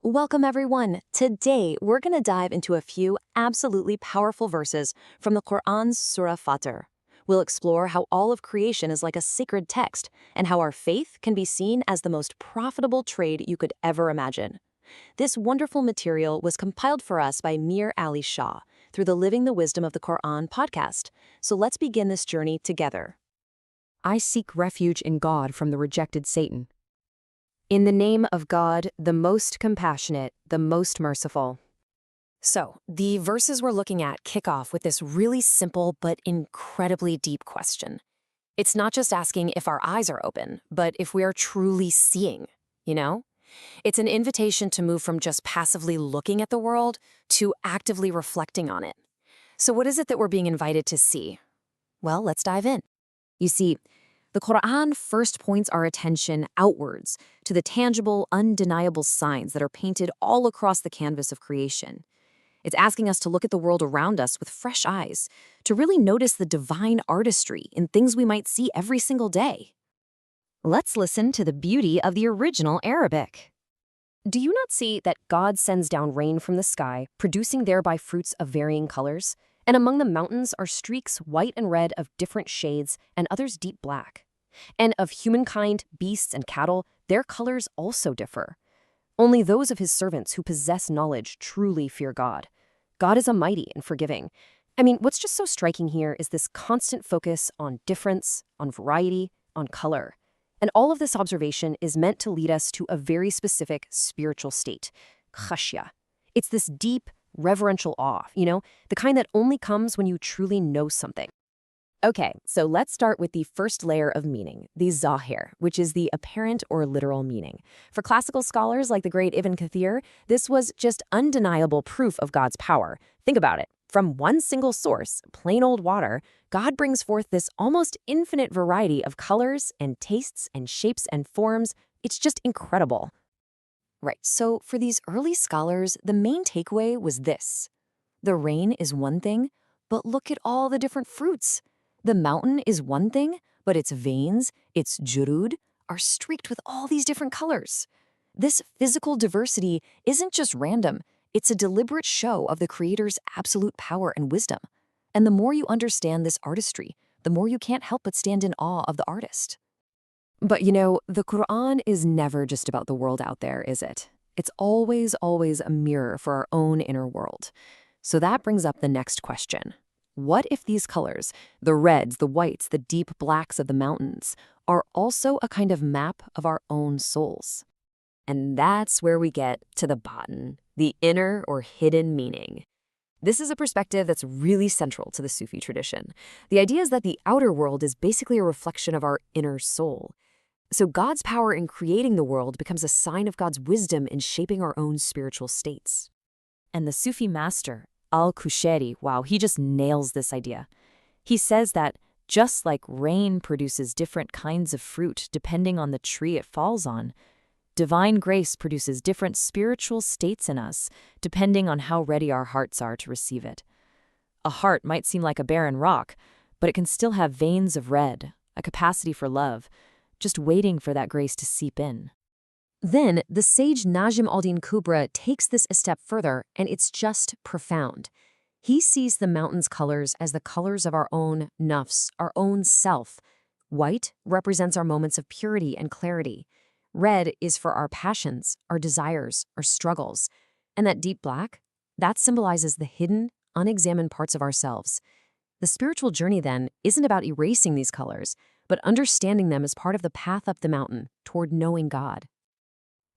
Welcome, everyone. Today, we're going to dive into a few absolutely powerful verses from the Qur'an's Surah Fāṭir. We'll explore how all of creation is like a sacred text and how our faith can be seen as the most profitable trade you could ever imagine. This wonderful material was compiled for us by Mir Ali Shah through the Living the Wisdom of the Qur'an podcast. So let's begin this journey together. I seek refuge in God from the rejected Satan. In the name of God, the most compassionate, the most merciful. So, the verses we're looking at kick off with this really simple but incredibly deep question. It's not just asking if our eyes are open, but if we are truly seeing, you know? It's an invitation to move from just passively looking at the world to actively reflecting on it. So what is it that we're being invited to see? Well, let's dive in. You see, the Qur'an first points our attention outwards to the tangible, undeniable signs that are painted all across the canvas of creation. It's asking us to look at the world around us with fresh eyes, to really notice the divine artistry in things we might see every single day. Let's listen to the beauty of the original Arabic. Do you not see that God sends down rain from the sky, producing thereby fruits of varying colors? And among the mountains are streaks white and red of different shades, and others deep black. And of humankind, beasts, and cattle, their colors also differ. Only those of his servants who possess knowledge truly fear God. God is almighty and forgiving. I mean, what's just so striking here is this constant focus on difference, on variety, on color. And all of this observation is meant to lead us to a very specific spiritual state, khashya. It's this deep, reverential awe, the kind that only comes when you truly know something. Okay, so let's start with the first layer of meaning, the zahir, which is the apparent or literal meaning. For classical scholars like the great Ibn Kathīr, this was just undeniable proof of God's power. Think about it. From one single source, plain old water, God brings forth this almost infinite variety of colors and tastes and shapes and forms. It's just incredible. Right, so for these early scholars, the main takeaway was this. The rain is one thing, but look at all the different fruits. The mountain is one thing, but its veins, its jurud, are streaked with all these different colors. This physical diversity isn't just random, it's a deliberate show of the Creator's absolute power and wisdom. And the more you understand this artistry, the more you can't help but stand in awe of the artist. But the Qur'an is never just about the world out there, is it? It's always a mirror for our own inner world. So that brings up the next question. What if these colors, the reds, the whites, the deep blacks of the mountains, are also a kind of map of our own souls? And that's where we get to the baṭin, the inner or hidden meaning. This is a perspective that's really central to the Sufi tradition. The idea is that the outer world is basically a reflection of our inner soul. So God's power in creating the world becomes a sign of God's wisdom in shaping our own spiritual states. And the Sufi master, Qushayrī, wow, he just nails this idea. He says that just like rain produces different kinds of fruit depending on the tree it falls on, divine grace produces different spiritual states in us depending on how ready our hearts are to receive it. A heart might seem like a barren rock, but it can still have veins of red, a capacity for love, just waiting for that grace to seep in. Then, the sage Najm al-Din Kubra takes this a step further, and it's just profound. He sees the mountain's colors as the colors of our own nafs, our own self. White represents our moments of purity and clarity. Red is for our passions, our desires, our struggles. And that deep black, that symbolizes the hidden, unexamined parts of ourselves. The spiritual journey, then, isn't about erasing these colors, but understanding them as part of the path up the mountain toward knowing God.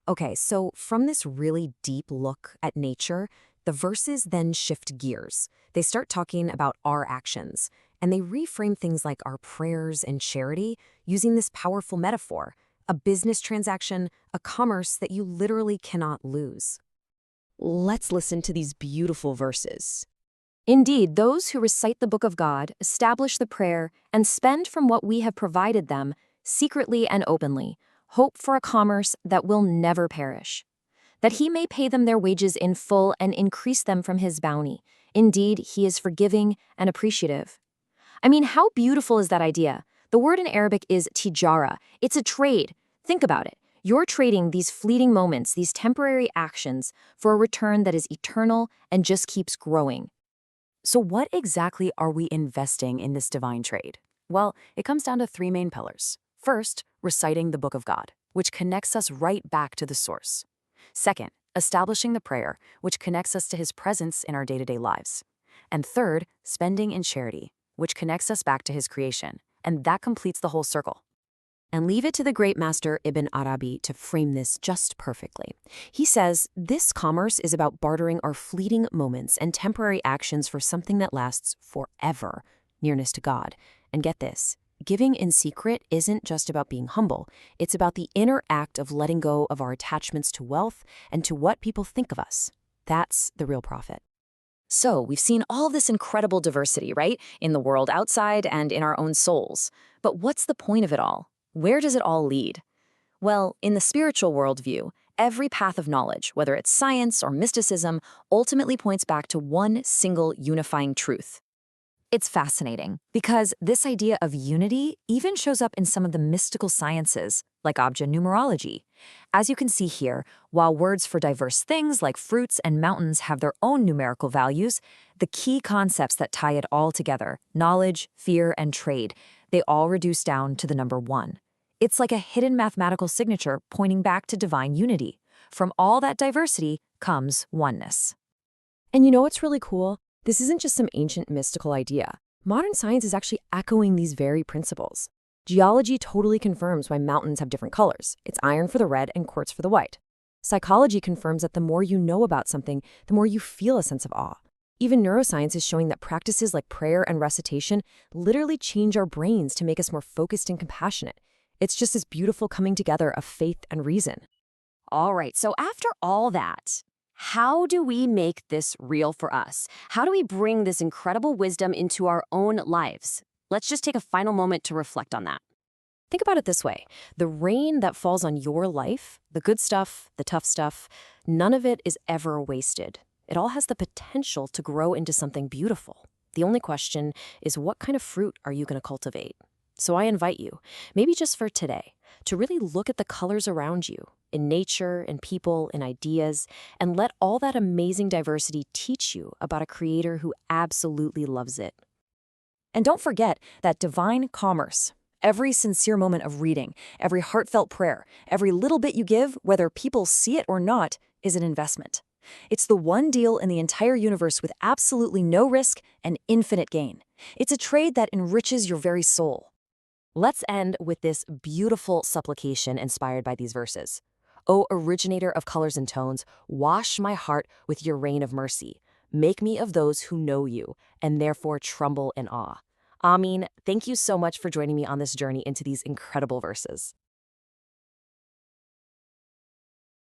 Okay, so from this really deep look at nature, the verses then shift gears. They start talking about our actions, and they reframe things like our prayers and charity using this powerful metaphor, a business transaction, a commerce that you literally cannot lose. Let's listen to these beautiful verses. Indeed, those who recite the book of God, establish the prayer, and spend from what we have provided them, secretly and openly, hope for a commerce that will never perish, that he may pay them their wages in full and increase them from his bounty. Indeed, he is forgiving and appreciative. I mean, how beautiful is that idea? The word in Arabic is tijara. It's a trade. Think about it. You're trading these fleeting moments, these temporary actions, for a return that is eternal and just keeps growing. So what exactly are we investing in this divine trade? Well, it comes down to three main pillars. First, reciting the Book of God, which connects us right back to the source. Second, establishing the prayer, which connects us to His presence in our day-to-day lives. And third, spending in charity, which connects us back to His creation. And that completes the whole circle. And leave it to the great master Ibn Arabi to frame this just perfectly. He says, this commerce is about bartering our fleeting moments and temporary actions for something that lasts forever, nearness to God. And get this, giving in secret isn't just about being humble. It's about the inner act of letting go of our attachments to wealth and to what people think of us. That's the real profit. So we've seen all this incredible diversity, right? In the world outside and in our own souls. But what's the point of it all? Where does it all lead? Well, in the spiritual worldview, every path of knowledge, whether it's science or mysticism, ultimately points back to one single unifying truth. It's fascinating because this idea of unity even shows up in some of the mystical sciences, like object numerology. As you can see here, while words for diverse things like fruits and mountains have their own numerical values, the key concepts that tie it all together, knowledge, fear, and trade, they all reduce down to the number 1. It's like a hidden mathematical signature pointing back to divine unity. From all that diversity comes oneness. And you know what's really cool? This isn't just some ancient mystical idea. Modern science is actually echoing these very principles. Geology totally confirms why mountains have different colors. It's iron for the red and quartz for the white. Psychology confirms that the more you know about something, the more you feel a sense of awe. Even neuroscience is showing that practices like prayer and recitation literally change our brains to make us more focused and compassionate. It's just this beautiful coming together of faith and reason. All right, so after all that, how do we make this real for us? How do we bring this incredible wisdom into our own lives? Let's just take a final moment to reflect on that. Think about it this way. The rain that falls on your life, the good stuff, the tough stuff, none of it is ever wasted. It all has the potential to grow into something beautiful. The only question is, what kind of fruit are you going to cultivate? So I invite you, maybe just for today, to really look at the colors around you, in nature, in people, in ideas, and let all that amazing diversity teach you about a creator who absolutely loves it. And don't forget that divine commerce. Every sincere moment of reading, every heartfelt prayer, every little bit you give, whether people see it or not, is an investment. It's the one deal in the entire universe with absolutely no risk and infinite gain. It's a trade that enriches your very soul. Let's end with this beautiful supplication inspired by these verses. O originator of colors and tones, wash my heart with your rain of mercy. Make me of those who know you, and therefore tremble in awe. Ameen. Thank you so much for joining me on this journey into these incredible verses.